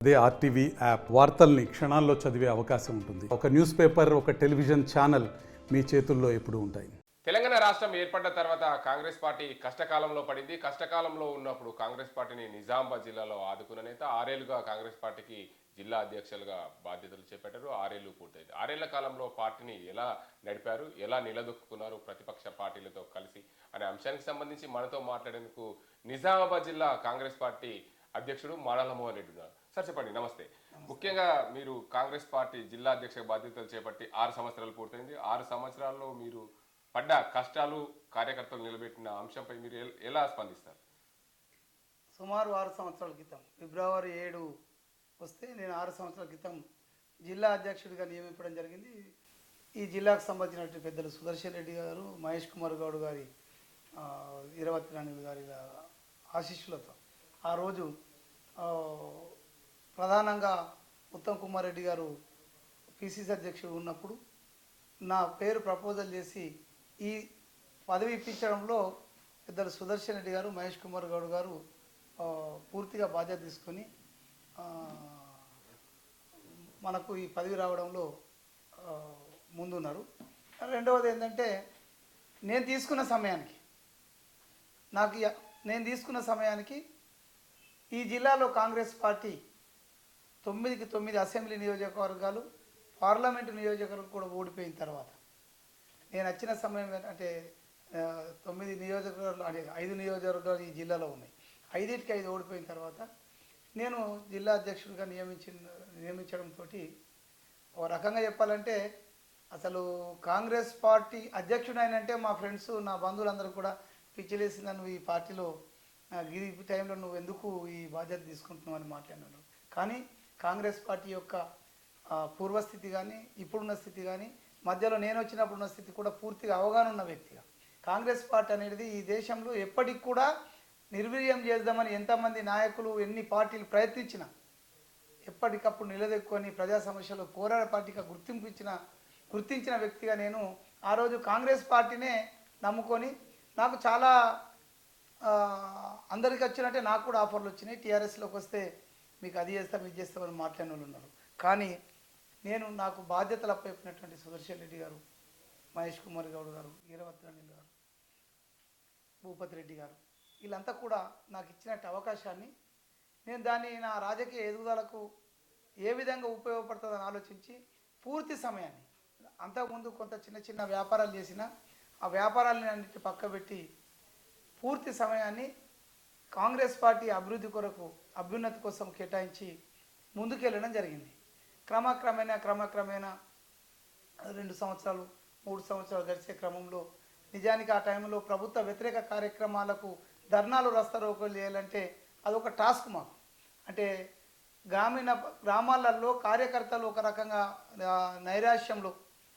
అదే RTV app వార్తల్ని క్షణాల్లో చదివే అవకాశం ఉంటుంది. ఒక న్యూస్ పేపర్, ఒక టెలివిజన్ ఛానల్ మీ చేతుల్లో ఎప్పుడూ ఉంటాయి. తెలంగాణ రాష్ట్రం ఏర్పడ్డ తర్వాత కాంగ్రెస్ పార్టీ కష్టకాలంలో పడింది. కష్టకాలంలో ఉన్నప్పుడు కాంగ్రెస్ పార్టీని నిజామాబాద్ జిల్లాలో ఆదుకున్న నేత 6 ఏళ్లుగా కాంగ్రెస్ పార్టీకి జిల్లా అధ్యక్షులుగా బాధ్యతలు చేపట్టారు. 6 ఏళ్లు పూర్తయింది. 6 ఏళ్ల కాలంలో పార్టీని ఎలా నడిపారు, ఎలా నిలదొక్కున్నారు ప్రతిపక్ష పార్టీలతో కలిసి అనే అంశానికి సంబంధించి మనతో మాట్లాడేందుకు నిజామాబాద్ జిల్లా కాంగ్రెస్ పార్టీ అధ్యక్షుడు మాడాల మోహన్ రెడ్డి ఉన్నారు. సార్ చెప్పండి. నమస్తే. ముఖ్యంగా మీరు కాంగ్రెస్ పార్టీ జిల్లా అధ్యక్ష బాధ్యతలు చేపట్టి 6 సంవత్సరాలు పూర్తయింది. 6 సంవత్సరాల్లో మీరు పడ్డ కష్టాలు, కార్యకర్తలు నిలబెట్టిన అంశంపై మీరు ఎలా స్పందిస్తారు? సుమారు 6 సంవత్సరాల క్రితం ఫిబ్రవరి 7 వస్తే నేను 6 సంవత్సరాల క్రితం జిల్లా అధ్యక్షుడిగా నియమించడం జరిగింది. ఈ జిల్లాకు సంబంధించినటువంటి పెద్దలు సుదర్శన్ రెడ్డి గారు, మహేష్ కుమార్ గౌడ్ గారి, ఇరవత్తి అనిల్ గారి ఆశీస్సులతో ఆ రోజు ప్రధానంగా ఉత్తమ్ కుమార్ రెడ్డి గారు పిసిసి అధ్యక్షుడు ఉన్నప్పుడు నా పేరు ప్రపోజల్ చేసి ఈ పదవి ఇప్పించడంలో పెద్దలు సుదర్శన్ రెడ్డి గారు, మహేష్ కుమార్ గౌడ్ గారు పూర్తిగా బాధ్యత తీసుకొని మనకు ఈ పదవి రావడంలో ముందున్నారు. రెండవది ఏంటంటే నేను తీసుకున్న సమయానికి ఈ జిల్లాలో కాంగ్రెస్ పార్టీ 9కి 9 అసెంబ్లీ నియోజకవర్గాలు, పార్లమెంటు నియోజకవర్గాలు కూడా ఓడిపోయిన తర్వాత నేను వచ్చిన సమయం అంటే 9 నియోజకవర్గాలు అంటే 5 నియోజకవర్గాలు ఈ జిల్లాలో ఉన్నాయి. 5కి 5 ఓడిపోయిన తర్వాత నేను జిల్లా అధ్యక్షుడిగా నియమించడంతో ఒక రకంగా చెప్పాలంటే అసలు కాంగ్రెస్ పార్టీ అధ్యక్షుడైనంటే మా ఫ్రెండ్స్, నా బంధువులందరూ కూడా పిచ్చిలేసిందని, నువ్వు ఈ పార్టీలో ఈ టైంలో నువ్వు ఎందుకు ఈ బాధ్యత తీసుకుంటున్నావు అని మాట్లాడినాను. కానీ కాంగ్రెస్ పార్టీ యొక్క పూర్వస్థితి కానీ, ఇప్పుడున్న స్థితి కానీ, మధ్యలో నేను వచ్చినప్పుడున్న స్థితి కూడా పూర్తిగా అవగాహన ఉన్న వ్యక్తిగా, కాంగ్రెస్ పార్టీ అనేది ఈ దేశంలో ఎప్పటికి కూడా నిర్వీర్యం చేద్దామని ఎంతమంది నాయకులు, ఎన్ని పార్టీలు ప్రయత్నించినా ఎప్పటికప్పుడు నిలదొక్కుని ప్రజా సమస్యలు పోరాట పార్టీగా గుర్తించిన వ్యక్తిగా నేను ఆ రోజు కాంగ్రెస్ పార్టీనే నమ్ముకొని, నాకు చాలా అందరికి వచ్చినట్టే నాకు కూడా ఆఫర్లు వచ్చినాయి. టీఆర్ఎస్లోకి వస్తే మీకు అది చేస్తాం, ఇది చేస్తామని మాట్లాడిన వాళ్ళు ఉన్నారు. కానీ నేను నాకు బాధ్యతలు అప్పయినటువంటి సుదర్శన్ రెడ్డి గారు, మహేష్ కుమార్ గౌడ్ గారు, ఇరవత్తి అనిల్ గారు, భూపతి రెడ్డి గారు, వీళ్ళంతా కూడా నాకు ఇచ్చినట్టు అవకాశాన్ని నేను దాన్ని నా రాజకీయ ఎదుగుదలకు ఏ విధంగా ఉపయోగపడుతుందని ఆలోచించి పూర్తి సమయాన్ని, అంతకుముందు కొంత చిన్న వ్యాపారాలు చేసిన ఆ వ్యాపారాలని అన్నిటి పక్కబెట్టి పూర్తి సమయాన్ని కాంగ్రెస్ పార్టీ అభ్యున్నతి కోసం కేటాయించి ముందుకెళ్ళడం జరిగింది. క్రమక్రమేణా 2 సంవత్సరాలు 3 సంవత్సరాలు గడిచే క్రమంలో నిజానికి ఆ టైంలో ప్రభుత్వ వ్యతిరేక కార్యక్రమాలకు ధర్నాలు, రస్తారోకోలు చేయాలంటే అదొక టాస్క్ మాకు. అంటే గ్రామాలలో కార్యకర్తలు ఒక రకంగా నైరాశ్యంలో,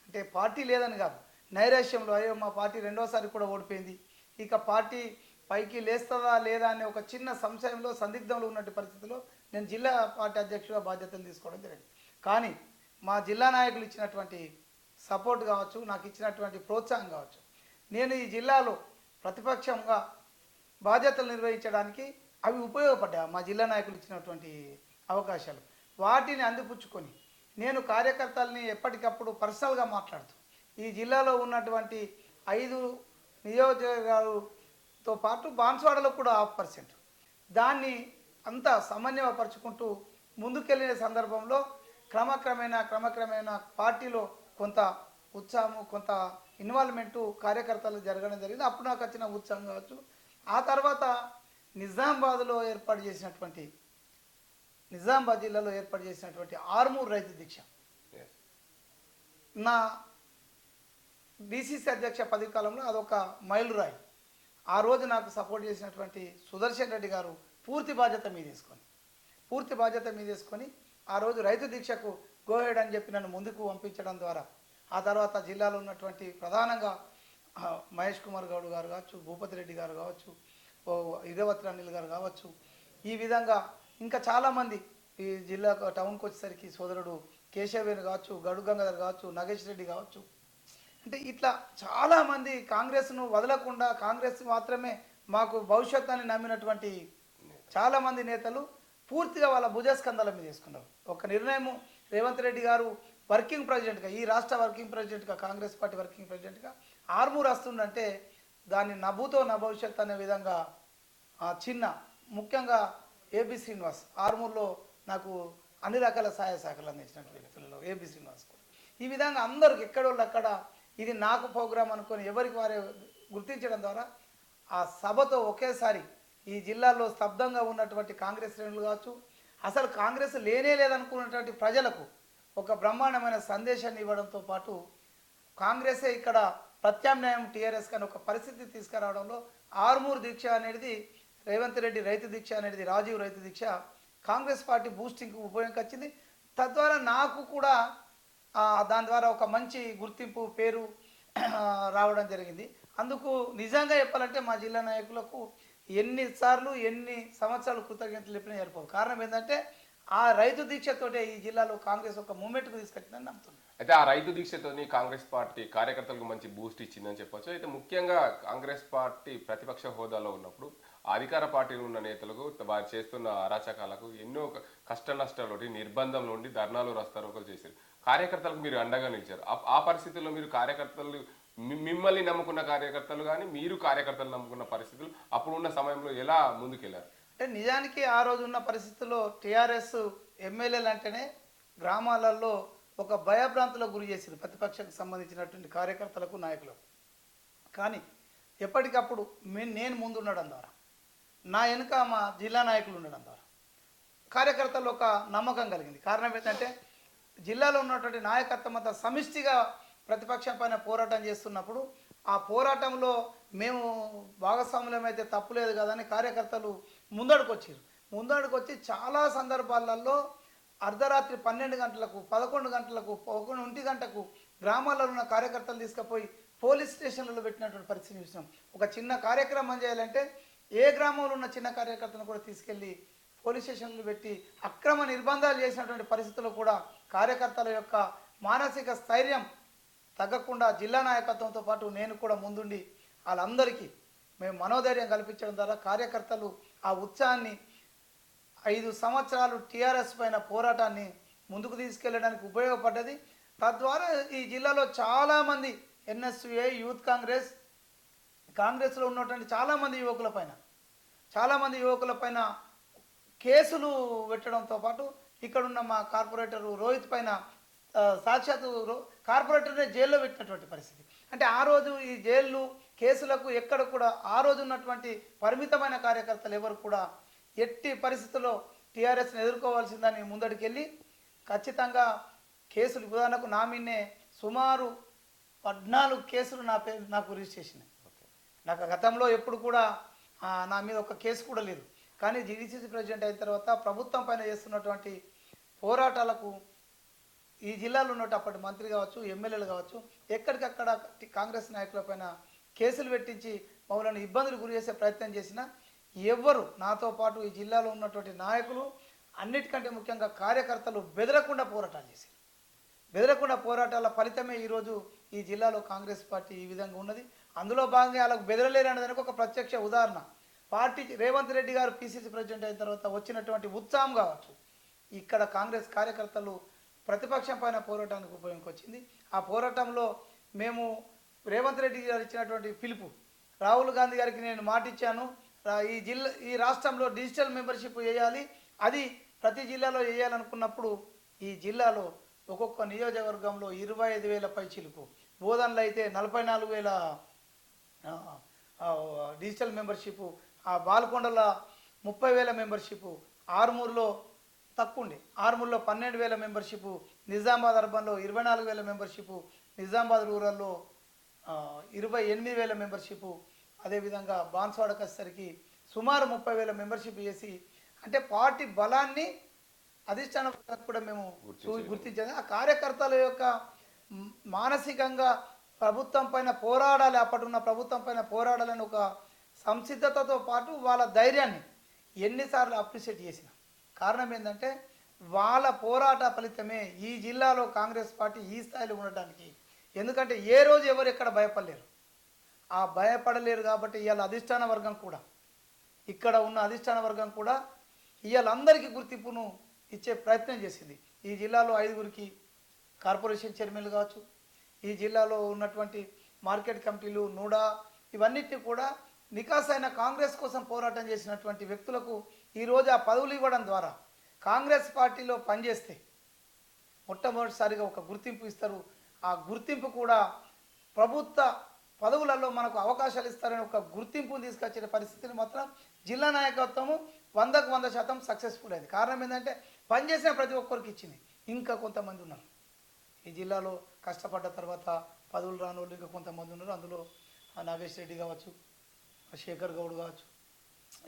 అంటే పార్టీ లేదని కాదు, నైరాశ్యంలో, అయ్యో మా పార్టీ రెండోసారి కూడా ఓడిపోయింది, ఇక పార్టీ పైకి లేస్తుందా లేదా అనే ఒక చిన్న సంశయంలో, సందిగ్ధంలో ఉన్నటువంటి పరిస్థితిలో నేను జిల్లా పార్టీ అధ్యక్షుడిగా బాధ్యతలు తీసుకోవడం జరిగింది. కానీ మా జిల్లా నాయకులు ఇచ్చినటువంటి సపోర్ట్ కావచ్చు, నాకు ఇచ్చినటువంటి ప్రోత్సాహం కావచ్చు, నేను ఈ జిల్లాలో ప్రతిపక్షంగా బాధ్యతలు నిర్వహించడానికి అవి ఉపయోగపడ్డాయి. మా జిల్లా నాయకులు ఇచ్చినటువంటి అవకాశాలు వాటిని అందిపుచ్చుకొని నేను కార్యకర్తల్ని ఎప్పటికప్పుడు పర్సనల్గా మాట్లాడుతూ ఈ జిల్లాలో ఉన్నటువంటి 5 నియోజకవర్గాలతో పాటు బాన్స్వాడలో కూడా 0.5% దాన్ని అంతా సమన్వయపరుచుకుంటూ ముందుకెళ్ళిన సందర్భంలో క్రమక్రమేణా పార్టీలో కొంత ఉత్సాహము, కొంత ఇన్వాల్వ్మెంటు కార్యకర్తలు జరగడం జరిగింది. అప్పుడు నాకు వచ్చిన ఉత్సాహం కావచ్చు. ఆ తర్వాత నిజామాబాద్ జిల్లాలో ఏర్పాటు చేసినటువంటి ఆర్మూర్ రైతు దీక్ష నా డిసిసి అధ్యక్ష పదవి కాలంలో అదొక మైలురాయి. ఆ రోజు నాకు సపోర్ట్ చేసినటువంటి సుదర్శన్ రెడ్డి గారు పూర్తి బాధ్యత మీద తీసుకొని ఆ రోజు రైతు దీక్షకు గోహెడ్ అని చెప్పి నన్ను ముందుకు పంపించడం ద్వారా ఆ తర్వాత జిల్లాలో ఉన్నటువంటి ప్రధానంగా మహేష్ కుమార్ గౌడ్ గారు కావచ్చు, భూపతి రెడ్డి గారు కావచ్చు, ఇరవత్తి అనిల్ గారు కావచ్చు, ఈ విధంగా ఇంకా చాలామంది ఈ జిల్లా టౌన్కి వచ్చేసరికి సోదరుడు కేశవేణి కావచ్చు, గడు గంగాధర్ కావచ్చు, నాగేష్ రెడ్డి కావచ్చు, అంటే ఇట్లా చాలామంది కాంగ్రెస్ను వదలకుండా కాంగ్రెస్ మాత్రమే మాకు భవిష్యత్తు అని నమ్మినటువంటి చాలామంది నేతలు పూర్తిగా వాళ్ళ భుజస్కంధాల మీద తీసుకున్నారు. ఒక నిర్ణయం రేవంత్ రెడ్డి గారు వర్కింగ్ ప్రెసిడెంట్గా, ఈ రాష్ట్ర వర్కింగ్ ప్రెసిడెంట్గా, కాంగ్రెస్ పార్టీ వర్కింగ్ ప్రెసిడెంట్గా ఆర్మూర్ వస్తుందంటే దాన్ని నభూతో నభవిష్యత్ అనే విధంగా చిన్న ముఖ్యంగా ఏబి శ్రీనివాస్ ఆర్మూర్లో నాకు అన్ని రకాల సహాయ శాఖలు అందించినటువంటి వ్యక్తులలో ఏబి శ్రీనివాస్ కూడా ఈ విధంగా అందరికి ఎక్కడోళ్ళు అక్కడ ఇది నాకు ప్రోగ్రాం అనుకొని ఎవరికి వారే గుర్తించడం ద్వారా ఆ సభతో ఒకేసారి ఈ జిల్లాలో స్తబ్దంగా ఉన్నటువంటి కాంగ్రెస్ శ్రేణులు కావచ్చు, అసలు కాంగ్రెస్ లేనే లేదనుకున్నటువంటి ప్రజలకు ఒక బ్రహ్మాండమైన సందేశాన్ని ఇవ్వడంతో పాటు కాంగ్రెసే ఇక్కడ ప్రత్యామ్నాయం టీఆర్ఎస్ కానీ ఒక పరిస్థితి తీసుకురావడంలో ఆర్మూర్ దీక్ష అనేది రేవంత్ రెడ్డి రైతు దీక్ష అనేది రాజీవ్ రైతు దీక్ష కాంగ్రెస్ పార్టీ బూస్టింగ్కి ఉపయోగం వచ్చింది. తద్వారా నాకు కూడా దాని ద్వారా ఒక మంచి గుర్తింపు పేరు రావడం జరిగింది. అందుకు నిజంగా చెప్పాలంటే మా జిల్లా నాయకులకు ఎన్నిసార్లు ఎన్ని సంవత్సరాలు కృతజ్ఞతలు చెప్పినా సరిపోవు. కారణం ఏంటంటే ఆ రైతు దీక్షతోటే ఈ జిల్లాలో కాంగ్రెస్ ఒక మూమెంట్కు తీసుకొచ్చిందని నమ్ముతున్నాను. అయితే ఆ రైతు దీక్షతోని కాంగ్రెస్ పార్టీ కార్యకర్తలకు మంచి బూస్ట్ ఇచ్చిందని చెప్పొచ్చు. అయితే ముఖ్యంగా కాంగ్రెస్ పార్టీ ప్రతిపక్ష హోదాలో ఉన్నప్పుడు అధికార పార్టీలో ఉన్న నేతలకు వారు చేస్తున్న అరాచకాలకు ఎన్నో కష్ట నష్టాలు నిర్బంధం నుండి ధర్నాలు రస్తారోకలు చేశారు. కార్యకర్తలకు మీరు అండగా నిలిచారు. ఆ పరిస్థితుల్లో మీరు కార్యకర్తలు మిమ్మల్ని నమ్ముకున్న కార్యకర్తలు కానీ మీరు కార్యకర్తలు నమ్ముకున్న పరిస్థితులు అప్పుడు ఉన్న సమయంలో ఎలా ముందుకెళ్లారు? అంటే నిజానికి ఆ రోజు ఉన్న పరిస్థితుల్లో టీఆర్ఎస్ ఎమ్మెల్యేలు అంటేనే గ్రామాలలో ఒక భయభ్రాంతులకు గురి చేసింది ప్రతిపక్షానికి సంబంధించినటువంటి కార్యకర్తలకు నాయకులకు. కానీ ఎప్పటికప్పుడు నేను ముందు ఉండడం ద్వారా, నా వెనుక మా జిల్లా నాయకులు ఉండడం ద్వారా కార్యకర్తలు ఒక నమ్మకం కలిగింది. కారణం ఏంటంటే జిల్లాలో ఉన్నటువంటి నాయకత్వం అంతా సమిష్టిగా ప్రతిపక్షం పైన పోరాటం చేస్తున్నప్పుడు ఆ పోరాటంలో మేము భాగస్వాములం అయితే తప్పులేదు కదని కార్యకర్తలు ముందడుకు వచ్చి చాలా సందర్భాలలో అర్ధరాత్రి 12 గంటలకు 11 గంటలకు 1 గంటకు గ్రామాలలో ఉన్న కార్యకర్తలు తీసుకుపోయి పోలీస్ స్టేషన్లలో పెట్టినటువంటి పరిస్థితి చూసినాం. ఒక చిన్న కార్యక్రమం చేయాలంటే ఏ గ్రామంలో ఉన్న చిన్న కార్యకర్తలను కూడా తీసుకెళ్ళి పోలీస్ స్టేషన్లు పెట్టి అక్రమ నిర్బంధాలు చేసినటువంటి పరిస్థితుల్లో కూడా కార్యకర్తల యొక్క మానసిక స్థైర్యం తగ్గకుండా జిల్లా నాయకత్వంతో పాటు నేను కూడా ముందుండి వాళ్ళందరికీ మేము మనోధైర్యం కల్పించడం ద్వారా కార్యకర్తలు ఆ ఉత్సాహాన్ని 5 సంవత్సరాలు టీఆర్ఎస్ పైన పోరాటాన్ని ముందుకు తీసుకెళ్ళడానికి ఉపయోగపడ్డది. తద్వారా ఈ జిల్లాలో చాలామంది ఎన్ఎస్యుఏ యూత్ కాంగ్రెస్లో ఉన్నటువంటి చాలామంది యువకుల పైన కేసులు పెట్టడంతో పాటు ఇక్కడున్న మా కార్పొరేటర్ రోహిత్ పైన సాక్షాత్తు కార్పొరేటర్నే జైల్లో పెట్టినటువంటి పరిస్థితి. అంటే ఆ రోజు ఈ జైళ్ళు కేసులకు ఎక్కడ కూడా ఆ రోజు ఉన్నటువంటి పరిమితమైన కార్యకర్తలు ఎవరు కూడా ఎట్టి పరిస్థితుల్లో టీఆర్ఎస్ని ఎదుర్కోవాల్సిందని ముందడికెళ్ళి ఖచ్చితంగా కేసులు ఉదాహరణకు నా మీదనే సుమారు 14 కేసులు నాకు రిజిస్టర్ చేసినాయి. నాకు గతంలో ఎప్పుడు కూడా నా మీద ఒక కేసు కూడా లేదు. కానీ జీడీసీసీ ప్రెసిడెంట్ అయిన తర్వాత ప్రభుత్వం పైన చేస్తున్నటువంటి పోరాటాలకు ఈ జిల్లాలో ఉన్నట్టు అప్పటి మంత్రి కావచ్చు, ఎమ్మెల్యేలు కావచ్చు, ఎక్కడికక్కడ కాంగ్రెస్ నాయకుల పైన కేసులు పెట్టించి మమ్మల్ని ఇబ్బందులు గురి చేసే ప్రయత్నం చేసినా ఎవ్వరు నాతో పాటు ఈ జిల్లాలో ఉన్నటువంటి నాయకులు అన్నిటికంటే ముఖ్యంగా కార్యకర్తలు బెదరకుండా పోరాటాలు చేశారు. బెదరకుండా పోరాటాల ఫలితమే ఈరోజు ఈ జిల్లాలో కాంగ్రెస్ పార్టీ ఈ విధంగా ఉన్నది. అందులో భాగంగా వాళ్ళకు బెదరలేరు అనేదానికి ఒక ప్రత్యక్ష ఉదాహరణ పార్టీ రేవంత్ రెడ్డి గారు పిసిసి ప్రెసిడెంట్ అయిన తర్వాత వచ్చినటువంటి ఉత్సాహం కావచ్చు. ఇక్కడ కాంగ్రెస్ కార్యకర్తలు ప్రతిపక్షం పైన పోరాటానికి ఉపయోగం వచ్చింది. ఆ పోరాటంలో మేము రేవంత్ రెడ్డి గారు ఇచ్చినటువంటి పిలుపు, రాహుల్ గాంధీ గారికి నేను మాట ఇచ్చాను, ఈ రాష్ట్రంలో డిజిటల్ మెంబర్షిప్ వేయాలి, అది ప్రతి జిల్లాలో వేయాలనుకున్నప్పుడు ఈ జిల్లాలో ఒక్కొక్క నియోజకవర్గంలో 25,000 పైచిలకు, బోధనలో అయితే 44,000 డిజిటల్ మెంబర్షిప్, ఆ బాల్కొండల 30,000 మెంబర్షిప్, ఆర్మూర్లో తక్కువ ఉండే ఆర్మూర్లో 12,000 మెంబర్షిప్, నిజామాబాద్ అర్బన్లో 24,000 మెంబర్షిప్, నిజామాబాద్ రూరల్లో 28,000 మెంబర్షిప్, అదేవిధంగా బాన్స్వాడకు వచ్చేసరికి సుమారు 30,000 మెంబర్షిప్ చేసి అంటే పార్టీ బలాన్ని అధిష్టానం కూడా మేము గుర్తించాము. ఆ కార్యకర్తల యొక్క మానసికంగా ప్రభుత్వం పైన పోరాడాలి, అప్పటిన్న ప్రభుత్వం పైన పోరాడాలని ఒక సంసిద్ధతతో పాటు వాళ్ళ ధైర్యాన్ని ఎన్నిసార్లు అప్రిషియేట్ చేసిన కారణం ఏంటంటే వాళ్ళ పోరాట ఫలితమే ఈ జిల్లాలో కాంగ్రెస్ పార్టీ ఈ స్థాయిలో ఉండడానికి. ఎందుకంటే ఏ రోజు ఎవరు ఎక్కడ భయపడలేరు, ఆ భయపడలేరు కాబట్టి ఇవాళ అధిష్టాన వర్గం కూడా ఇక్కడ ఉన్న అధిష్టాన వర్గం కూడా ఇవాళ అందరికీ గుర్తింపును ఇచ్చే ప్రయత్నం చేసింది. ఈ జిల్లాలో 5గురికి కార్పొరేషన్ చైర్మన్లు కావచ్చు, ఈ జిల్లాలో ఉన్నటువంటి మార్కెట్ కమిటీలు, నూడా, ఇవన్నిటిని కూడా నికాసైన కాంగ్రెస్ కోసం పోరాటం చేసినటువంటి వ్యక్తులకు ఈరోజు ఆ పదవులు ఇవ్వడం ద్వారా కాంగ్రెస్ పార్టీలో పనిచేస్తే మొట్టమొదటిసారిగా ఒక గుర్తింపు ఇస్తారు. ఆ గుర్తింపు కూడా ప్రభుత్వ పదవులలో మనకు అవకాశాలు ఇస్తారని ఒక గుర్తింపును తీసుకొచ్చిన పరిస్థితిని మాత్రం జిల్లా నాయకత్వము 100% సక్సెస్ఫుల్ అయింది. కారణం ఏంటంటే పనిచేసిన ప్రతి ఒక్కరికి ఇచ్చింది. ఇంకా కొంతమంది ఉన్నారు ఈ జిల్లాలో కష్టపడ్డ తర్వాత పదవులు రాని వాళ్ళు, ఇంకా కొంతమంది ఉన్నారు. అందులో నాగేష్ రెడ్డి కావచ్చు, శేఖర్ గౌడ్ కావచ్చు,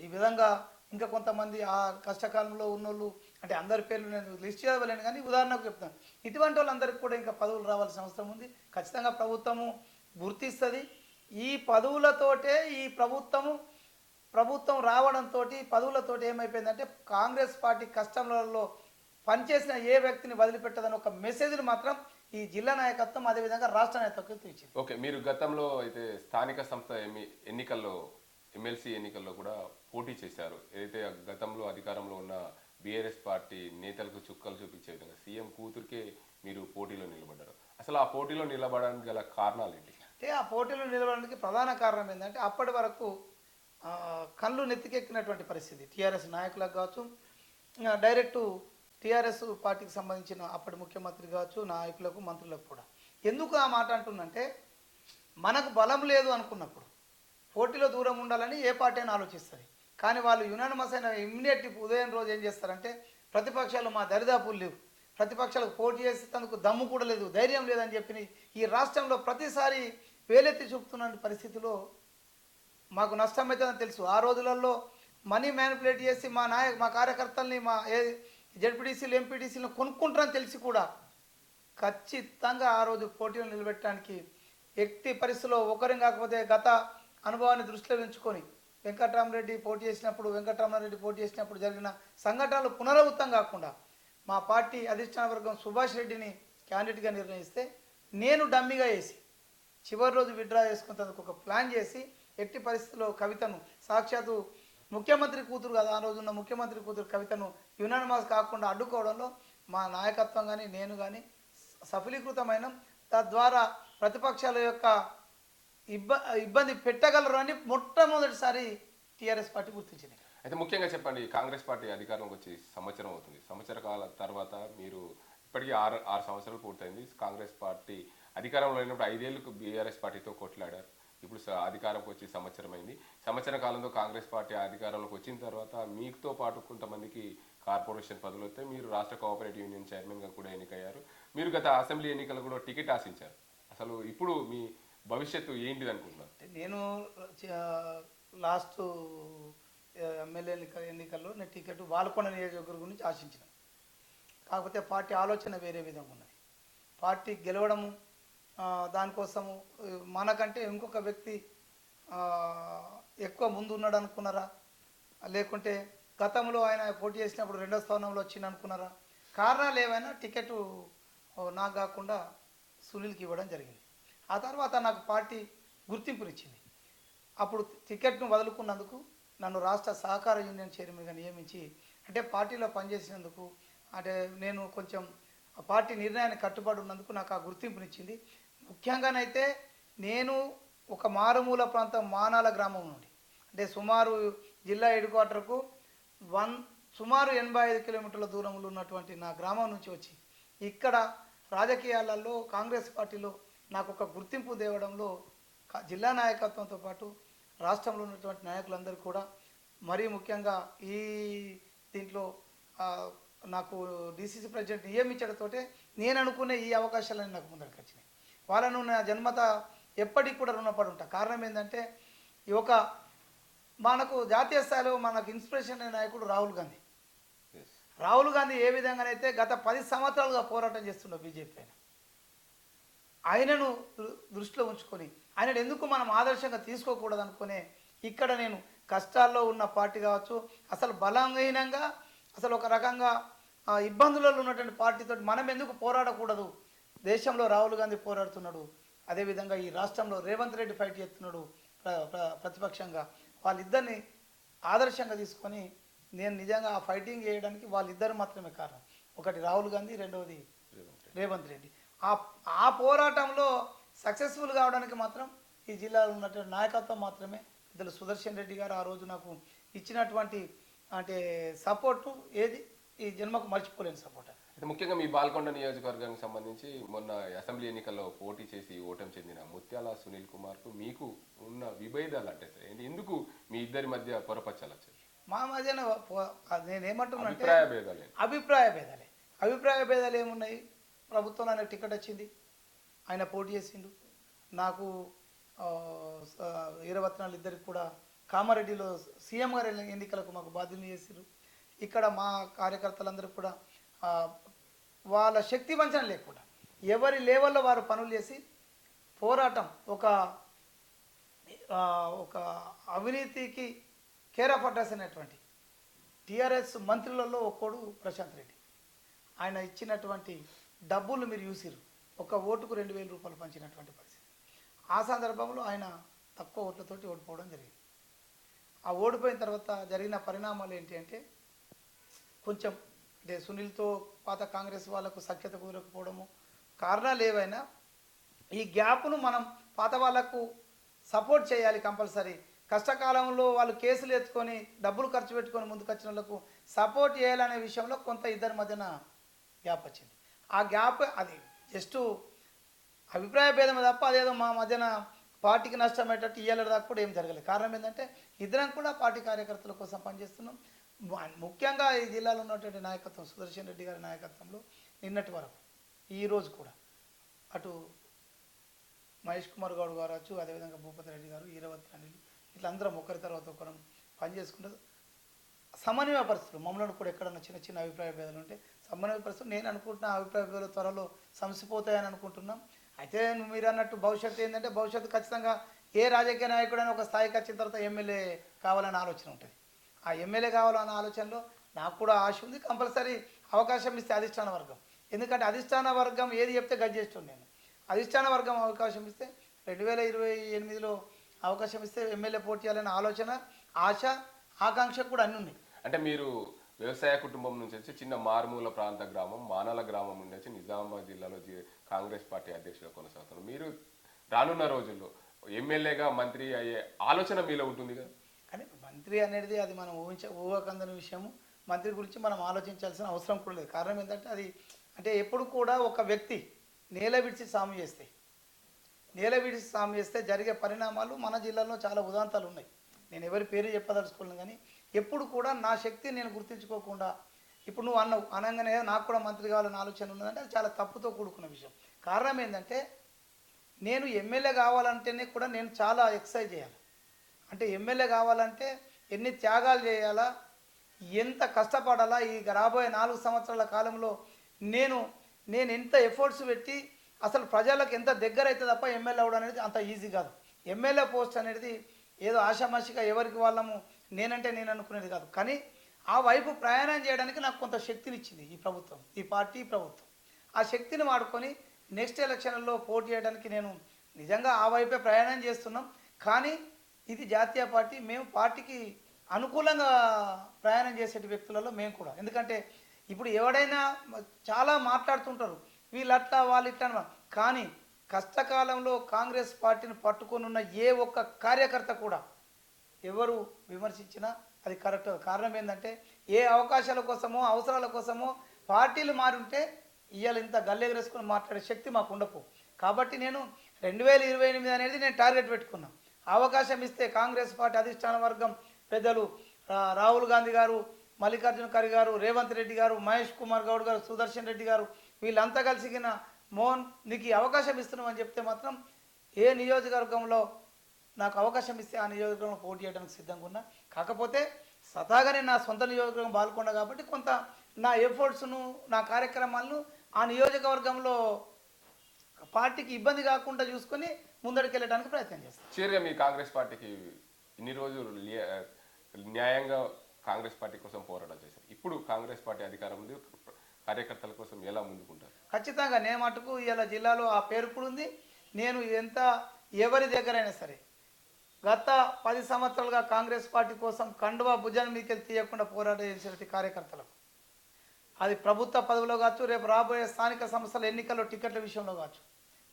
ఈ విధంగా ఇంకా కొంతమంది ఆ కష్టకాలంలో ఉన్నోళ్ళు, అంటే అందరి పేర్లు నేను లిస్ట్ చేయలేను కానీ ఉదాహరణకు చెప్తాను. ఇటువంటి వాళ్ళందరికీ కూడా ఇంకా పదవులు రావాల్సిన అవసరం ఉంది. ఖచ్చితంగా ప్రభుత్వము గుర్తిస్తుంది. ఈ పదవులతోటే ఈ ప్రభుత్వం రావడంతో పదవులతోటి ఏమైపోయిందంటే కాంగ్రెస్ పార్టీ కష్టంలో పనిచేసిన ఏ వ్యక్తిని వదిలిపెట్టదని ఒక మెసేజ్ని మాత్రం ఈ జిల్లా నాయకత్వం, అదేవిధంగా రాష్ట్ర నాయకత్వం ఇచ్చింది. ఓకే, మీరు గతంలో అయితే స్థానిక సంస్థ ఎన్నికల్లో, ఎమ్మెల్సీ ఎన్నికల్లో కూడా పోటీ చేశారు. ఏదైతే గతంలో అధికారంలో ఉన్న బీఆర్ఎస్ పార్టీ నేతలకు చుక్కలు చూపించే విధంగా సీఎం కూతురికే మీరు పోటీలో నిలబడ్డారు. అసలు ఆ పోటీలో నిలబడడానికి గల కారణాలు ఏంటి? అంటే ఆ పోటీలో నిలబడడానికి ప్రధాన కారణం ఏంటంటే అప్పటి వరకు కళ్ళు నెత్తికెక్కినటువంటి పరిస్థితి టీఆర్ఎస్ నాయకులకు కావచ్చు, డైరెక్టు టీఆర్ఎస్ పార్టీకి సంబంధించిన అప్పటి ముఖ్యమంత్రి కావచ్చు, నాయకులకు, మంత్రులకు కూడా. ఎందుకు ఆ మాట అంటున్నంటే మనకు బలం లేదు అనుకున్నప్పుడు పోటీలో దూరం ఉండాలని ఏ పార్టీ అయినా ఆలోచిస్తుంది. కానీ వాళ్ళు యునానిమస్ అయిన ఇమ్మీడియట్ ఉదయం రోజు ఏం చేస్తారంటే ప్రతిపక్షాలు మా దరిదాపులు లేవు, ప్రతిపక్షాలకు పోటీ చేసేందుకు దమ్ము కూడా లేదు, ధైర్యం లేదని చెప్పి ఈ రాష్ట్రంలో ప్రతిసారి వేలెత్తి చూపుతున్న పరిస్థితిలో మాకు నష్టం అవుతుందని తెలుసు. ఆ రోజులలో మనీ మ్యానిపులేట్ చేసి మా కార్యకర్తల్ని, మా జెడ్పీటీసీలు, ఎంపీటీసీలను కొనుక్కుంటారని తెలిసి కూడా ఖచ్చితంగా ఆ రోజు పోటీలు నిలబెట్టడానికి ఎట్టి పరిస్థితుల్లో ఒకరిని కాకపోతే గత అనుభవాన్ని దృష్టిలో ఉంచుకొని వెంకటరామరెడ్డి పోటీ చేసినప్పుడు జరిగిన సంఘటనలు పునరావృతం కాకుండా మా పార్టీ అధిష్టాన వర్గం సుభాష్ రెడ్డిని క్యాండిడేట్గా నిర్ణయిస్తే నేను డమ్మిగా వేసి చివరి రోజు విత్డ్రా చేసుకునేందుకు ఒక ప్లాన్ చేసి ఎట్టి పరిస్థితుల్లో కవితను, సాక్షాత్తు ముఖ్యమంత్రి కూతురు కదా ఆ రోజున్న ముఖ్యమంత్రి కూతురు కవితను యునానిమస్ కాకుండా అడ్డుకోవడంలో మా నాయకత్వం కానీ నేను కానీ సఫలీకృతమైన, తద్వారా ప్రతిపక్షాల యొక్క ఇబ్బంది పెట్టగలరు అని మొట్టమొదటిసారి టీఆర్ఎస్ పార్టీ గుర్తించింది. అయితే ముఖ్యంగా చెప్పండి, కాంగ్రెస్ పార్టీ అధికారంలోకి వచ్చి సంవత్సరం అవుతుంది. సంవత్సర కాల తర్వాత మీరు ఇప్పటికీ ఆరు సంవత్సరాలు పూర్తయింది. కాంగ్రెస్ పార్టీ అధికారంలో లేనప్పుడు 5 ఏళ్ళకు బీఆర్ఎస్ పార్టీతో కొట్లాడారు. ఇప్పుడు అధికారంకి వచ్చి సంవత్సరం అయింది. సంవత్సర కాలంలో కాంగ్రెస్ పార్టీ అధికారంలోకి వచ్చిన తర్వాత మీతో పాటు కొంతమందికి కార్పొరేషన్ పదవులు వస్తే మీరు రాష్ట్ర కోఆపరేటివ్ యూనియన్ చైర్మన్గా కూడా ఎన్నికయ్యారు. మీరు గత అసెంబ్లీ ఎన్నికలు కూడా టికెట్ ఆశించారు. అసలు ఇప్పుడు మీ భవిష్యత్తు ఏంటిది అనుకుంటున్నారు? నేను లాస్ట్ ఎమ్మెల్యే ఎన్నికల్లో నేను టికెట్ వాల్కొండ నియోజకవర్గం గురించి ఆశించిన. కాకపోతే పార్టీ ఆలోచన వేరే విధంగా ఉన్నది. పార్టీ గెలవడము, దానికోసము మనకంటే ఇంకొక వ్యక్తి ఎక్కువ ముందు ఉన్నాడు అనుకున్నారా, లేకుంటే గతంలో ఆయన పోటీ చేసినప్పుడు 2వ స్థానంలో వచ్చింది అనుకున్నారా? కారణాలు ఏవైనా టికెట్ నాకు కాకుండా సునీల్కి ఇవ్వడం జరిగింది. ఆ తర్వాత నాకు పార్టీ గుర్తింపునిచ్చింది. అప్పుడు టికెట్ను వదులుకున్నందుకు నన్ను రాష్ట్ర సహకార యూనియన్ చైర్మన్గా నియమించి, అంటే పార్టీలో పనిచేసినందుకు, అంటే నేను కొంచెం పార్టీ నిర్ణయాన్ని కట్టుబడి ఉన్నందుకు నాకు ఆ గుర్తింపునిచ్చింది. ముఖ్యంగానైతే నేను ఒక మారుమూల ప్రాంతం మానాల గ్రామం నుండి, అంటే సుమారు జిల్లా హెడ్ క్వార్టర్కు సుమారు 85 కిలోమీటర్ల దూరంలో ఉన్నటువంటి నా గ్రామం నుంచి వచ్చి ఇక్కడ రాజకీయాలలో కాంగ్రెస్ పార్టీలో నాకు ఒక గుర్తింపు తేవడంలో జిల్లా నాయకత్వంతో పాటు రాష్ట్రంలో ఉన్నటువంటి నాయకులందరూ కూడా, మరీ ముఖ్యంగా ఈ దీంట్లో నాకు డిసిసి ప్రెసిడెంట్ నియమించడంతో నేను అనుకునే ఈ అవకాశాలన్నీ నాకు ముందరికి వచ్చినాయి. వాళ్ళను నా జన్మత ఎప్పటికి కూడా రుణపడి ఉంటా. కారణం ఏంటంటే ఈ ఒక మనకు జాతీయ స్థాయిలో మనకు ఇన్స్పిరేషన్ అయిన నాయకుడు రాహుల్ గాంధీ ఏ విధంగానైతే గత 10 సంవత్సరాలుగా పోరాటం చేస్తుండో బీజేపీ పైన, ఆయనను దృష్టిలో ఉంచుకొని ఆయనను ఎందుకు మనం ఆదర్శంగా తీసుకోకూడదు అనుకునే ఇక్కడ నేను కష్టాల్లో ఉన్న పార్టీ కావచ్చు, అసలు బలహీనంగా అసలు ఒక రకంగా ఇబ్బందులలో ఉన్నటువంటి పార్టీతో మనం ఎందుకు పోరాడకూడదు, దేశంలో రాహుల్ గాంధీ పోరాడుతున్నాడు, అదేవిధంగా ఈ రాష్ట్రంలో రేవంత్ రెడ్డి ఫైట్ చేస్తున్నాడు ప్రతిపక్షంగా, వాళ్ళిద్దరిని ఆదర్శంగా తీసుకొని నేను నిజంగా ఆ ఫైటింగ్ చేయడానికి వాళ్ళిద్దరు మాత్రమే కారణం. ఒకటి రాహుల్ గాంధీ, రెండవది రేవంత్ రెడ్డి. ఆ ఆ పోరాటంలో సక్సెస్ఫుల్ కావడానికి మాత్రం ఈ జిల్లాలో ఉన్నటువంటి నాయకత్వం మాత్రమే. పెద్దలు సుదర్శన్ రెడ్డి గారు ఆ రోజు నాకు ఇచ్చినటువంటి అంటే సపోర్టు ఏది ఈ జన్మకు మర్చిపోలేని సపోర్ట్. అయితే ముఖ్యంగా మీ బాల్కొండ నియోజకవర్గానికి సంబంధించి మొన్న అసెంబ్లీ ఎన్నికల్లో పోటీ చేసి ఓటమి చెందిన ముత్యాల సునీల్ కుమార్కు మీకు ఉన్న విభేదాలు అంటే ఏంటి? ఎందుకు మీ ఇద్దరి మధ్య పొరపచ్చాలు వచ్చాయి? మా మధ్యన నేనేమంటున్నా అంటే అభిప్రాయ భేదాలే. అభిప్రాయ భేదాలు ఏమున్నాయి? ప్రభుత్వంలో ఆయన టికెట్ వచ్చింది, ఆయన పోటీ చేసిండు. నాకు వీరవత్నాలు ఇద్దరికి కూడా కామారెడ్డిలో సీఎం గారు ఎన్నికలకు మాకు బాధ్యులు చేసిరు. ఇక్కడ మా కార్యకర్తలందరూ కూడా వాళ్ళ శక్తి వంచన లేకుండా ఎవరి లెవెల్లో వారు పనులు చేసి పోరాటం ఒక అవినీతికి కేర్ ఆఫ్ అడ్రస్ అనేటువంటి టీఆర్ఎస్ మంత్రులలో ఒక్కడు ప్రశాంత్ రెడ్డి. ఆయన ఇచ్చినటువంటి డబ్బులు మీరు చూసిరు. ఒక ఓటుకు 2,000 రూపాయలు పంచినటువంటి పరిస్థితి. ఆ సందర్భంలో ఆయన తక్కువ ఓట్లతోటి ఓడిపోవడం జరిగింది. ఆ ఓడిపోయిన తర్వాత జరిగిన పరిణామాలు ఏంటి అంటే కొంచెం అంటే సునీల్తో పాత కాంగ్రెస్ వాళ్ళకు సఖ్యత కుదరకపోవడము కారణాలు ఏవైనా ఈ గ్యాప్ను మనం పాత వాళ్ళకు సపోర్ట్ చేయాలి కంపల్సరీ. కష్టకాలంలో వాళ్ళు కేసులు ఎత్తుకొని డబ్బులు ఖర్చు పెట్టుకొని ముందుకు వచ్చిన వాళ్ళకు సపోర్ట్ చేయాలనే విషయంలో కొంత ఇద్దరి మధ్యన గ్యాప్ వచ్చింది. ఆ గ్యాప్ అది జస్ట్ అభిప్రాయ భేదమే తప్ప అదేదో మా మధ్యన పార్టీకి నష్టమయ్యేటట్టు ఇయ్యాలి దాకా కూడా ఏం జరగలేదు. కారణం ఏంటంటే ఇద్దరం కూడా పార్టీ కార్యకర్తల కోసం పనిచేస్తున్నాం. ముఖ్యంగా ఈ జిల్లాలో ఉన్నటువంటి నాయకత్వం సుదర్శన్ రెడ్డి గారి నాయకత్వంలో నిన్నటి వరకు ఈరోజు కూడా అటు మహేష్ కుమార్ గౌడ్ కావచ్చు, అదేవిధంగా భూపతి రెడ్డి గారు, ఈరవత్ అనిల్ ఇట్లా అందరం ఒకరి తర్వాత ఒకరం పనిచేసుకుంటూ సమన్వయ పరిస్థితులు మమ్మల్ని కూడా ఎక్కడన్నా చిన్న చిన్న అభిప్రాయ భేదాలు ఉంటే సమన్వయ పరిస్థితులు నేను అనుకుంటున్న అభిప్రాయ భేదాలు త్వరలో సమసిపోతాయని అనుకుంటున్నాం. అయితే మీరు అన్నట్టు భవిష్యత్తు ఏంటంటే భవిష్యత్తు ఖచ్చితంగా ఏ రాజకీయ నాయకుడైనా ఒక స్థాయికి వచ్చిన తర్వాత ఎమ్మెల్యే కావాలనే ఆలోచన ఉంటుంది. ఆ ఎమ్మెల్యే కావాలన్న ఆలోచనలో నాకు కూడా ఆశ ఉంది. కంపల్సరీ అవకాశం ఇస్తే అధిష్టాన వర్గం, ఎందుకంటే అధిష్టాన వర్గం ఏది చెప్తే గది చేస్తుంది. నేను అధిష్టాన వర్గం అవకాశం ఇస్తే 2028లో అవకాశం ఇస్తే ఎమ్మెల్యే పోటీ చేయాలనే ఆలోచన, ఆశ, ఆకాంక్ష కూడా అన్నీ ఉన్నాయి. అంటే మీరు వ్యవసాయ కుటుంబం నుంచి వచ్చి చిన్న మారుమూల ప్రాంత గ్రామం మానాల గ్రామం నుండి వచ్చి నిజామాబాద్ జిల్లాలో కాంగ్రెస్ పార్టీ అధ్యక్షులు కొనసాగుతున్నారు. మీరు రానున్న రోజుల్లో ఎమ్మెల్యేగా మంత్రి అయ్యే ఆలోచన మీలో ఉంటుంది కదా? కానీ మంత్రి అనేది అది మనం ఊహకందని విషయము. మంత్రి గురించి మనం ఆలోచించాల్సిన అవసరం కూడా లేదు. కారణం ఏంటంటే అది అంటే ఎప్పుడు కూడా ఒక వ్యక్తి నేల విడిచి సాము చేస్తే జరిగే పరిణామాలు మన జిల్లాలో చాలా ఉదాంతాలు ఉన్నాయి. నేను ఎవరి పేరు చెప్పదలుచుకోలేను, కానీ ఎప్పుడు కూడా నా శక్తి నేను గుర్తించుకోకుండా ఇప్పుడు నువ్వు అనగానే నాకు కూడా మంత్రి కావాలని ఆలోచన ఉన్నదంటే అది చాలా తప్పుతో కూడుకున్న విషయం. కారణం ఏంటంటే నేను ఎమ్మెల్యే కావాలంటేనే కూడా నేను చాలా ఎక్సర్సైజ్ చేయాలి. అంటే ఎమ్మెల్యే కావాలంటే ఎన్ని త్యాగాలు చేయాలా, ఎంత కష్టపడాలా, ఈ రాబోయే 4 సంవత్సరాల కాలంలో నేను ఎంత ఎఫర్ట్స్ పెట్టి అసలు ప్రజలకు ఎంత దగ్గర అయితే తప్ప ఎమ్మెల్యే అవ్వడం అనేది అంత ఈజీ కాదు. ఎమ్మెల్యే పోస్ట్ అనేది ఏదో ఆషామాషిగా ఎవరికి వాళ్ళము నేనంటే నేను అనుకునేది కాదు. కానీ ఆ వైపు ప్రయాణం చేయడానికి నాకు కొంత శక్తిని ఇచ్చింది ఈ ప్రభుత్వం, ఈ పార్టీ ప్రభుత్వం. ఆ శక్తిని వాడుకొని నెక్స్ట్ ఎలక్షన్లో పోటీ చేయడానికి నేను నిజంగా ఆ వైపే ప్రయాణం చేస్తున్నాం. కానీ ఇది జాతీయ పార్టీ, మేము పార్టీకి అనుకూలంగా ప్రయాణం చేసే వ్యక్తులలో మేము కూడా. ఎందుకంటే ఇప్పుడు ఎవడైనా చాలా మాట్లాడుతుంటారు వీళ్ళు అట్లా వాళ్ళు ఇట్లా, కానీ కష్టకాలంలో కాంగ్రెస్ పార్టీని పట్టుకొని ఉన్న ఏ ఒక్క కార్యకర్త కూడా ఎవరు విమర్శించినా అది కరెక్ట్. కారణం ఏంటంటే ఏ అవకాశాల కోసమో అవసరాల కోసమో పార్టీలు మారుంటే ఇవాళ ఇంత గల్లెగరేసుకొని మాట్లాడే శక్తి మాకు ఉండకు. కాబట్టి నేను 2028 అనేది నేను టార్గెట్ పెట్టుకున్నాను. అవకాశం ఇస్తే కాంగ్రెస్ పార్టీ అధిష్టాన వర్గం పెద్దలు రాహుల్ గాంధీ గారు, మల్లికార్జున ఖర్గే గారు, రేవంత్ రెడ్డి గారు, మహేష్ కుమార్ గౌడ్ గారు, సుదర్శన్ రెడ్డి గారు వీళ్ళంతా కలిసిగిన మోహన్ నీకు అవకాశం ఇస్తున్నామని చెప్తే మాత్రం ఏ నియోజకవర్గంలో నాకు అవకాశం ఇస్తే ఆ నియోజకవర్గంలో పోటీ చేయడానికి సిద్ధంగా ఉన్నా. కాకపోతే సతాగానే నా సొంత నియోజకవర్గం పాల్గొన్నా కాబట్టి కొంత నా ఎఫర్ట్స్ను నా కార్యక్రమాలను ఆ నియోజకవర్గంలో పార్టీకి ఇబ్బంది కాకుండా చూసుకొని ముందడికి వెళ్ళడానికి ప్రయత్నం చేస్తాను. చివరిగా మీ కాంగ్రెస్ పార్టీకి ఇన్ని రోజులు న్యాయంగా కాంగ్రెస్ పార్టీ కోసం పోరాటం చేశారు. ఇప్పుడు కాంగ్రెస్ పార్టీ అధికారం ఉంది, కార్యకర్తల కోసం ఎలా ముందుకుంటారు? ఖచ్చితంగా నేను మటుకు ఇలా జిల్లాలో ఆ పేరు కూడా ఉంది. నేను ఎంత ఎవరి దగ్గరైనా సరే గత 10 సంవత్సరాలుగా కాంగ్రెస్ పార్టీ కోసం కండువా భుజాన్ని మీదకి తీయకుండా పోరాటం చేసినటువంటి కార్యకర్తలకు, అది ప్రభుత్వ పదవిలో కావచ్చు, రేపు రాబోయే స్థానిక సంస్థల ఎన్నికల్లో టికెట్ల విషయంలో కావచ్చు,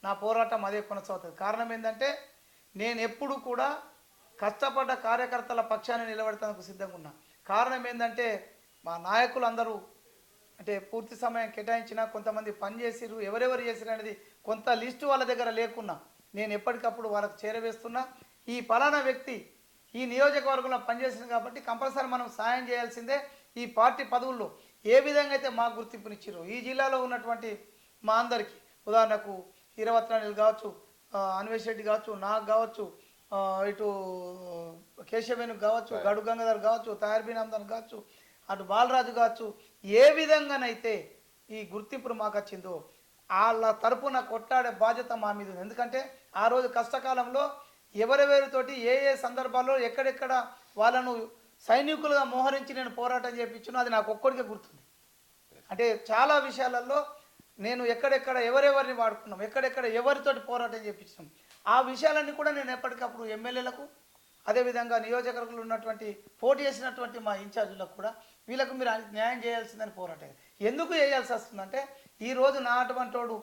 నా పోరాటం అదే కొనసాగుతుంది. కారణం ఏంటంటే నేను ఎప్పుడు కూడా కష్టపడ్డ కార్యకర్తల పక్షాన్ని నిలబడటానికి సిద్ధంగా ఉన్నా. కారణం ఏంటంటే మా నాయకులు అందరూ అంటే పూర్తి సమయం కేటాయించినా కొంతమంది పని చేసిరు, ఎవరెవరు చేసిరు అనేది కొంత లిస్టు వాళ్ళ దగ్గర లేకున్నా నేను ఎప్పటికప్పుడు వాళ్ళకు చేరవేస్తున్నా. ఈ ఫలానా వ్యక్తి ఈ నియోజకవర్గంలో పనిచేసింది కాబట్టి కంపల్సరీ మనం సాయం చేయాల్సిందే. ఈ పార్టీ పదవుల్లో ఏ విధంగా అయితే మాకు గుర్తింపునిచ్చారో ఈ జిల్లాలో ఉన్నటువంటి మా అందరికీ, ఉదాహరణకు ఈరవత్నాయుడు కావచ్చు, అన్వేష్ రెడ్డి కావచ్చు, నాకు కావచ్చు, ఇటు కేశవేణుకు కావచ్చు, గడు గంగాధర్ కావచ్చు, తయార్బీన్ అమ్దాన్ కావచ్చు, అటు బాలరాజు కావచ్చు, ఏ విధంగానైతే ఈ గుర్తింపును మాకు వచ్చిందో వాళ్ళ తరపున కొట్లాడే బాధ్యత మా మీద ఉంది. ఎందుకంటే ఆ రోజు కష్టకాలంలో ఎవరెవరితోటి ఏ ఏ సందర్భాల్లో ఎక్కడెక్కడ వాళ్ళను సైనికులుగా మోహరించి నేను పోరాటం చేయించును అది నాకు ఒక్కడికే గుర్తుంది. అంటే చాలా విషయాలలో నేను ఎక్కడెక్కడ ఎవరెవరిని వాడుకున్నాం, ఎక్కడెక్కడ ఎవరితోటి పోరాటం చేయించినాం, ఆ విషయాలన్నీ కూడా నేను ఎప్పటికప్పుడు ఎమ్మెల్యేలకు, అదేవిధంగా నియోజకవర్గంలో ఉన్నటువంటి పోటీ చేసినటువంటి మా ఇన్ఛార్జీలకు కూడా వీళ్ళకు మీరు న్యాయం చేయాల్సిందని పోరాటం. ఎందుకు చేయాల్సి వస్తుందంటే ఈరోజు నా అటువంటి వాడు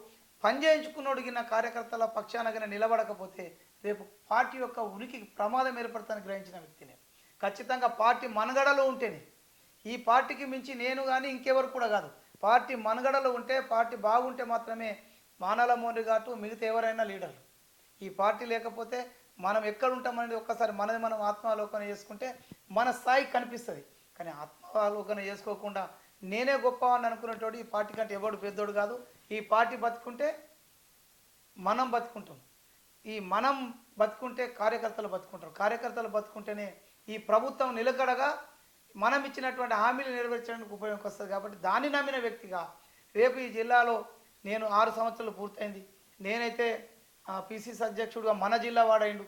పని చేయించుకున్నోడికి నా కార్యకర్తల పక్షానగానే నిలబడకపోతే రేపు పార్టీ యొక్క ఉనికికి ప్రమాదం ఏర్పడతానికి గ్రహించిన వ్యక్తిని. ఖచ్చితంగా పార్టీ మనుగడలో ఉంటేనే, ఈ పార్టీకి మించి నేను కానీ ఇంకెవరు కూడా కాదు, పార్టీ మనుగడలో ఉంటే, పార్టీ బాగుంటే మాత్రమే మానల మోని కాటు మిగతా ఎవరైనా లీడర్లు. ఈ పార్టీ లేకపోతే మనం ఎక్కడ ఉంటామనేది ఒక్కసారి మనది మనం ఆత్మావలోకన చేసుకుంటే మన స్థాయి కనిపిస్తుంది. కానీ ఆత్మావలోకన చేసుకోకుండా నేనే గొప్ప అని అనుకునేటోడు ఈ పార్టీ కంటే ఎవడు పెద్దోడు కాదు. ఈ పార్టీ బతుకుంటే మనం బతుకుంటాం, ఈ మనం బతుకుంటే కార్యకర్తలు బతుకుంటారు, కార్యకర్తలు బతుకుంటేనే ఈ ప్రభుత్వం నిలకడగా మనం ఇచ్చినటువంటి హామీలు నెరవేర్చడానికి ఉపయోగం వస్తుంది. కాబట్టి దాన్ని నమ్మిన వ్యక్తిగా రేపు ఈ జిల్లాలో నేను 6 సంవత్సరాలు పూర్తయింది. నేనైతే పిసిసి అధ్యక్షుడిగా మన జిల్లా వాడైండు.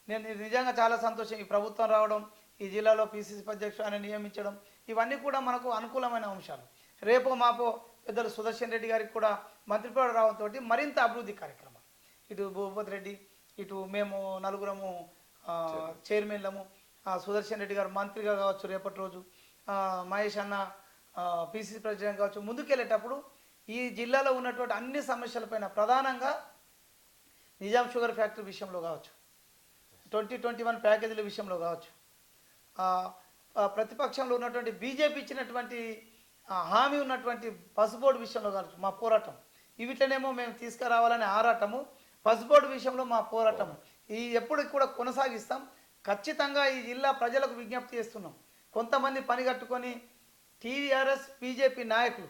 నేను నిజంగా చాలా సంతోషం. ఈ ప్రభుత్వం రావడం, ఈ జిల్లాలో పిసిసి అధ్యక్షుడు నియమించడం, ఇవన్నీ కూడా మనకు అనుకూలమైన అంశాలు. రేపు మాపో పెద్దలు సుదర్శన్ రెడ్డి గారికి కూడా మంత్రిపదవి రావడంతో మరింత అభివృద్ధి కార్యక్రమాలు, ఇటు భూపతి రెడ్డి, ఇటు మేము నలుగురము చైర్మన్లము, సుదర్శన్ రెడ్డి గారు మంత్రిగా కావచ్చు, రేపటి రోజు మహేష్ అన్న పిసిసి ప్రెసిడెంట్ కావచ్చు, ముందుకెళ్ళేటప్పుడు ఈ జిల్లాలో ఉన్నటువంటి అన్ని సమస్యలపైన ప్రధానంగా నిజాం షుగర్ ఫ్యాక్టరీ విషయంలో కావచ్చు, 2021 ప్యాకేజీల విషయంలో కావచ్చు, ప్రతిపక్షంలో ఉన్నటువంటి బీజేపీ ఇచ్చినటువంటి హామీ ఉన్నటువంటి పసుబోర్డు విషయంలో కావచ్చు మా పోరాటం, వీటినేమో మేము తీసుకురావాలనే ఆరాటము, పసుబోర్డు విషయంలో మా పోరాటము ఈ ఎప్పటికి కూడా కొనసాగిస్తాం. ఖచ్చితంగా ఈ జిల్లా ప్రజలకు విజ్ఞప్తి చేస్తున్నాం. కొంతమంది పని కట్టుకొని టీఆర్ఎస్ బీజేపీ నాయకులు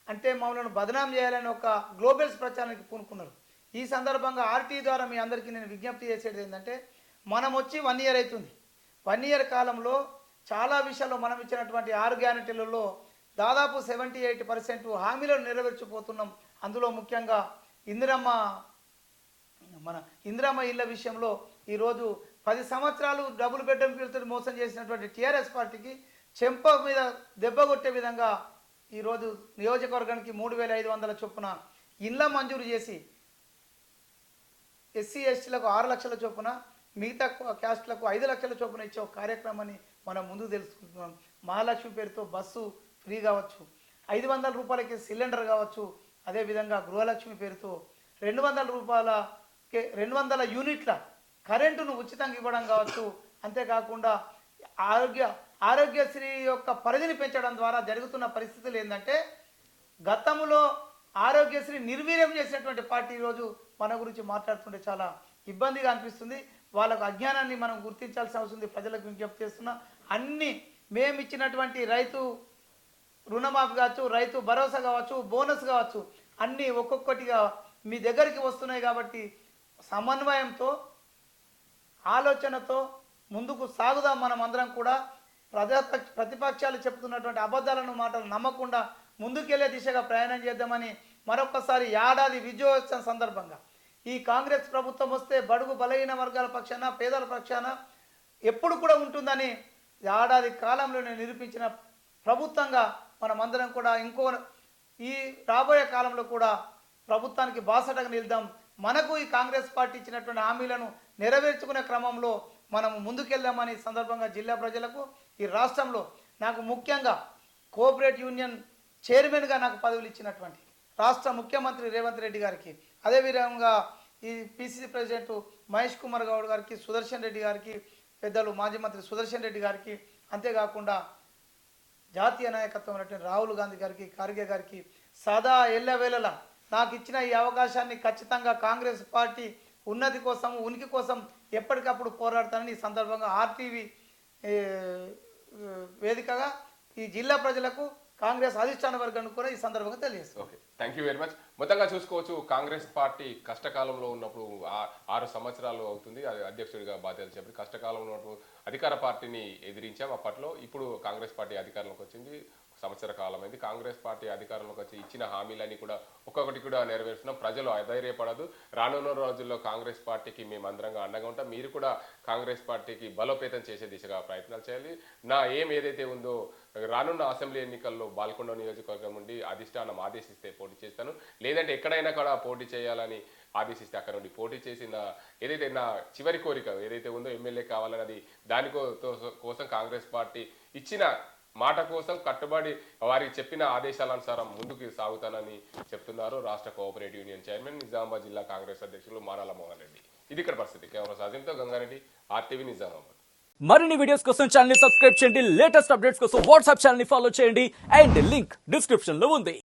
అంటే మమ్మల్ని బదనాం చేయాలని ఒక గ్లోబల్స్ ప్రచారానికి పూనుకున్నారు. ఈ సందర్భంగా ఆర్టీ ద్వారా మీ అందరికీ నేను విజ్ఞప్తి చేసేది ఏంటంటే, మనం వచ్చి 1 ఇయర్ అవుతుంది. 1 ఇయర్ కాలంలో చాలా విషయాల్లో మనం ఇచ్చినటువంటి 6 గ్యారెంటీలలో దాదాపు 78% హామీలను నెరవేర్చిపోతున్నాం. అందులో ముఖ్యంగా ఇందిరమ్మ ఇళ్ళ విషయంలో ఈరోజు 10 సంవత్సరాలు డబుల్ బెడ్రూమ్ పేరుతో మోసం చేసినటువంటి టీఆర్ఎస్ పార్టీకి చెంప మీద దెబ్బ కొట్టే విధంగా ఈరోజు నియోజకవర్గానికి 3,500 చొప్పున ఇళ్ళ మంజూరు చేసి ఎస్సీ ఎస్టీలకు 6 లక్షల చొప్పున, మిగతా క్యాస్ట్లకు 5 లక్షల చొప్పున ఇచ్చే ఒక కార్యక్రమాన్ని మనం ముందుకు తెలుసుకుంటున్నాం. మహాలక్ష్మి పేరుతో బస్సు ఫ్రీ కావచ్చు, 500 రూపాయలకి సిలిండర్ కావచ్చు, అదేవిధంగా గృహలక్ష్మి పేరుతో 200 రూపాయలకి 200 యూనిట్ల కరెంటును ఉచితంగా ఇవ్వడం కావచ్చు. అంతేకాకుండా ఆరోగ్యశ్రీ యొక్క పరిధిని పెంచడం ద్వారా జరుగుతున్న పరిస్థితులు ఏంటంటే, గతంలో ఆరోగ్యశ్రీ నిర్వీర్యం చేసినటువంటి పార్టీ ఈరోజు మన గురించి మాట్లాడుతుంటే చాలా ఇబ్బందిగా అనిపిస్తుంది. వాళ్ళకు అజ్ఞానాన్ని మనం గుర్తించాల్సిన అవసరం ఉంది. ప్రజలకు విజ్ఞప్తి చేస్తున్నా, అన్నీ మేము ఇచ్చినటువంటి రైతు రుణమాఫీ కావచ్చు, రైతు భరోసా కావచ్చు, బోనస్ కావచ్చు, అన్నీ ఒక్కొక్కటిగా మీ దగ్గరికి వస్తున్నాయి. కాబట్టి సమన్వయంతో, ఆలోచనతో ముందుకు సాగుదాం. మనం అందరం కూడా ప్రతిపక్షాలు చెప్తున్నటువంటి అబద్ధాలను మాటలు నమ్మకుండా ముందుకెళ్లే దిశగా ప్రయాణం చేద్దామని మరొకసారి ఏడాది విజయోత్సవం సందర్భంగా ఈ కాంగ్రెస్ ప్రభుత్వం వస్తే బడుగు బలహీన వర్గాల పక్షాన, పేదల పక్షాన ఎప్పుడు కూడా ఉంటుందని ఏడాది కాలంలో నిరూపించిన ప్రభుత్వంగా మనమందరం కూడా ఈ రాబోయే కాలంలో కూడా ప్రభుత్వానికి బాసటగా నిలుద్దాం. మనకు ఈ కాంగ్రెస్ పార్టీ ఇచ్చినటువంటి హామీలను నెరవేర్చుకునే క్రమంలో మనము ముందుకెళ్దామని ఈ సందర్భంగా జిల్లా ప్రజలకు ఈ రాష్ట్రంలో నాకు ముఖ్యంగా కోఆపరేటివ్ యూనియన్ చైర్మన్గా నాకు పదవులు ఇచ్చినటువంటి రాష్ట్ర ముఖ్యమంత్రి రేవంత్ రెడ్డి గారికి, అదేవిధంగా ఈ పిసిసి ప్రెసిడెంట్ మహేష్ కుమార్ గౌడ్ గారికి, సుదర్శన్ రెడ్డి గారికి, పెద్దలు మాజీ మంత్రి సుదర్శన్ రెడ్డి గారికి, అంతేకాకుండా జాతీయ నాయకత్వం అయినటువంటి రాహుల్ గాంధీ గారికి, ఖార్గే గారికి సదా ఎల్లవేళలా నాకు ఇచ్చిన ఈ అవకాశాన్ని ఖచ్చితంగా కాంగ్రెస్ పార్టీ ఉన్నతి కోసం, ఉనికి కోసం ఎప్పటికప్పుడు పోరాడతానని ఈ సందర్భంగా ఆర్టీవీ వేదికగా ఈ జిల్లా ప్రజలకు కాంగ్రెస్ అధిష్టాన వర్గాన్ని కూడా ఈ సందర్భంగా తెలియజేస్తాను. Okay, thank you very much. మొత్తంగా చూసుకోవచ్చు, కాంగ్రెస్ పార్టీ కష్టకాలంలో ఉన్నప్పుడు 6 సంవత్సరాలు అవుతుంది అది అధ్యక్షుడిగా బాధ్యతలు చెప్పి కష్టకాలంలో ఉన్నప్పుడు అధికార పార్టీని ఎదిరించాం అప్పట్లో. ఇప్పుడు కాంగ్రెస్ పార్టీ అధికారంలోకి వచ్చింది, సంవత్సర కాలమైంది. కాంగ్రెస్ పార్టీ అధికారంలోకి వచ్చి ఇచ్చిన హామీలన్నీ కూడా ఒక్కొక్కటి కూడా నెరవేరుస్తున్నాం. ప్రజలు అధైర్యపడదు. రానున్న రోజుల్లో కాంగ్రెస్ పార్టీకి మేము అందరంగా అండగా ఉంటాం. మీరు కూడా కాంగ్రెస్ పార్టీకి బలోపేతం చేసే దిశగా ప్రయత్నాలు చేయాలి. నా ఏదైతే ఉందో రానున్న అసెంబ్లీ ఎన్నికల్లో బాల్కొండ నియోజకవర్గం నుండి అధిష్టానం ఆదేశిస్తే పోటీ చేస్తాను, లేదంటే ఎక్కడైనా కూడా పోటీ చేయాలని ఆదేశిస్తే అక్కడ నుండి పోటీ చేసి ఏదైతే నా చివరి కోరిక ఏదైతే ఉందో ఎమ్మెల్యే కావాలన్నది కోసం కాంగ్రెస్ పార్టీ ఇచ్చిన మాట కోసం కట్టుబడి వారికి చెప్పిన ఆదేశాలనుసారం ముందుకు సాగుతానని చెప్తున్నారు రాష్ట్ర కోఆపరేటివ్ యూనియన్ చైర్మన్ నిజామాబాద్ జిల్లా కాంగ్రెస్ అధ్యక్షులు మారాల మోహన్ రెడ్డి. ఇది ఇక్కడ పరిస్థితి. కెమెరా సాజింతో గంగారెడ్డి, ఆర్టీవీ నిజామాబాద్. మరిన్ని వీడియోస్ కోసం ఛానల్ ని సబ్స్క్రైబ్ చేయండి, లేటెస్ట్ అప్డేట్స్ కోసం వాట్సాప్ ఛానల్ ని ఫాలో చేయండి అండ్ లింక్ డిస్క్రిప్షన్ లో ఉంది.